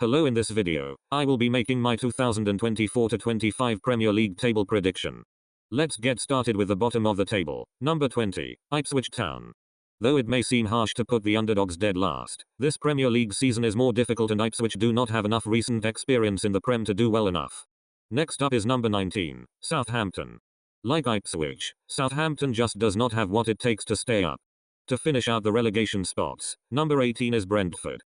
Hello, in this video, I will be making my 2024-25 Premier League table prediction. Let's get started with the bottom of the table. Number 20, Ipswich Town. Though it may seem harsh to put the underdogs dead last, this Premier League season is more difficult and Ipswich do not have enough recent experience in the Prem to do well enough. Next up is number 19, Southampton. Like Ipswich, Southampton just does not have what it takes to stay up. To finish out the relegation spots, number 18 is Brentford.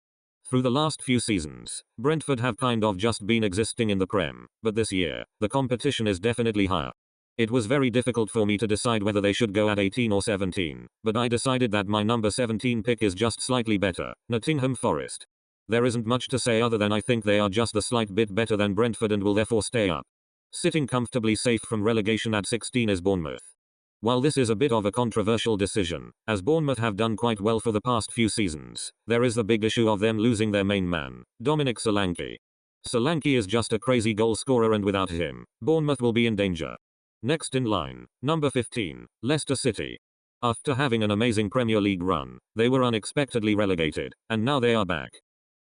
Through the last few seasons, Brentford have kind of just been existing in the Prem, but this year, the competition is definitely higher. It was very difficult for me to decide whether they should go at 18 or 17, but I decided that my number 17 pick is just slightly better, Nottingham Forest. There isn't much to say other than I think they are just a slight bit better than Brentford and will therefore stay up. Sitting comfortably safe from relegation at 16 is Bournemouth. While this is a bit of a controversial decision, as Bournemouth have done quite well for the past few seasons, there is the big issue of them losing their main man, Dominic Solanke. Solanke is just a crazy goal scorer and without him, Bournemouth will be in danger. Next in line, number 15, Leicester City. After having an amazing Premier League run, they were unexpectedly relegated, and now they are back.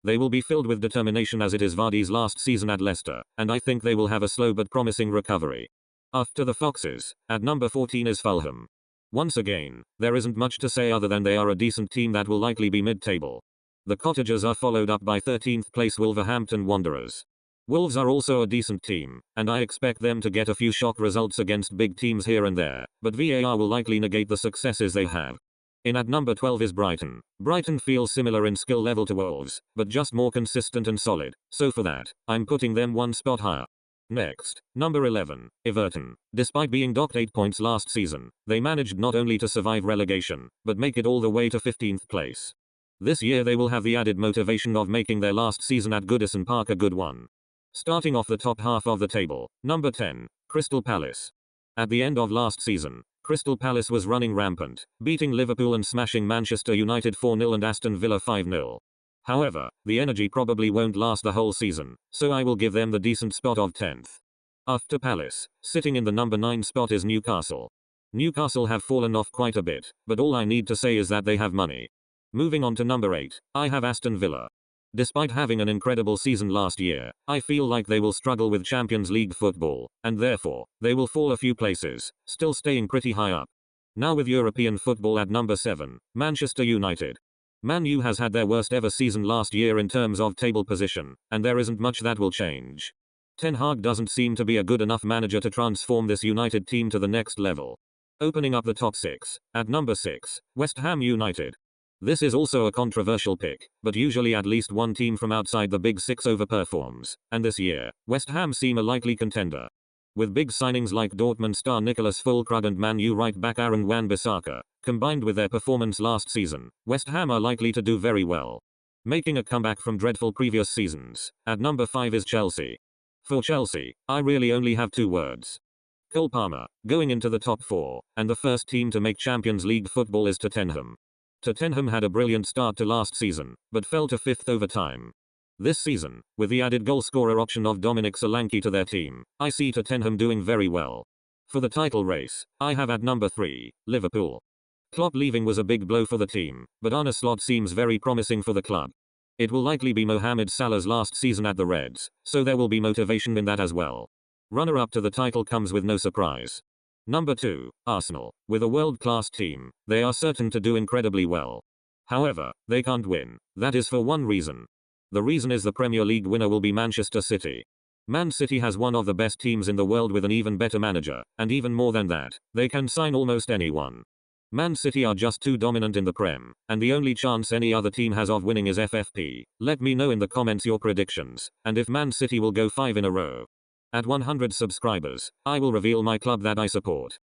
They will be filled with determination as it is Vardy's last season at Leicester, and I think they will have a slow but promising recovery. After the Foxes, at number 14 is Fulham. Once again, there isn't much to say other than they are a decent team that will likely be mid-table. The Cottagers are followed up by 13th place Wolverhampton Wanderers. Wolves are also a decent team, and I expect them to get a few shock results against big teams here and there, but VAR will likely negate the successes they have. In at number 12 is Brighton. Brighton feels similar in skill level to Wolves, but just more consistent and solid, so for that, I'm putting them one spot higher. Next, number 11, Everton. Despite being docked 8 points last season, they managed not only to survive relegation, but make it all the way to 15th place. This year they will have the added motivation of making their last season at Goodison Park a good one. Starting off the top half of the table, number 10, Crystal Palace. At the end of last season, Crystal Palace was running rampant, beating Liverpool and smashing Manchester United 4-0 and Aston Villa 5-0. However, the energy probably won't last the whole season, so I will give them the decent spot of 10th. After Palace, sitting in the number 9 spot is Newcastle. Newcastle have fallen off quite a bit, but all I need to say is that they have money. Moving on to number 8, I have Aston Villa. Despite having an incredible season last year, I feel like they will struggle with Champions League football, and therefore, they will fall a few places, still staying pretty high up. Now with European football at number 7, Manchester United. Man U has had their worst ever season last year in terms of table position, and there isn't much that will change. Ten Hag doesn't seem to be a good enough manager to transform this United team to the next level. Opening up the top 6, at number 6, West Ham United. This is also a controversial pick, but usually at least one team from outside the Big Six overperforms, and this year, West Ham seem a likely contender. With big signings like Dortmund star Nicolas Füllkrug and Man U right back Aaron Wan-Bissaka, combined with their performance last season, West Ham are likely to do very well. Making a comeback from dreadful previous seasons, at number 5 is Chelsea. For Chelsea, I really only have 2 words. Cole Palmer, going into the top 4, and the first team to make Champions League football is Tottenham. Tottenham had a brilliant start to last season, but fell to 5th over time. This season, with the added goalscorer option of Dominic Solanke to their team, I see Tottenham doing very well. For the title race, I have at number 3, Liverpool. Klopp leaving was a big blow for the team, but Arne Slot seems very promising for the club. It will likely be Mohamed Salah's last season at the Reds, so there will be motivation in that as well. Runner-up to the title comes with no surprise. Number 2, Arsenal. With a world-class team, they are certain to do incredibly well. However, they can't win. That is for one reason. The reason is the Premier League winner will be Manchester City. Man City has one of the best teams in the world with an even better manager, and even more than that, they can sign almost anyone. Man City are just too dominant in the Prem, and the only chance any other team has of winning is FFP. Let me know in the comments your predictions, and if Man City will go 5 in a row. At 100 subscribers, I will reveal my club that I support.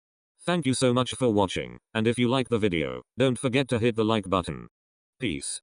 Thank you so much for watching, and if you like the video, don't forget to hit the like button. Peace.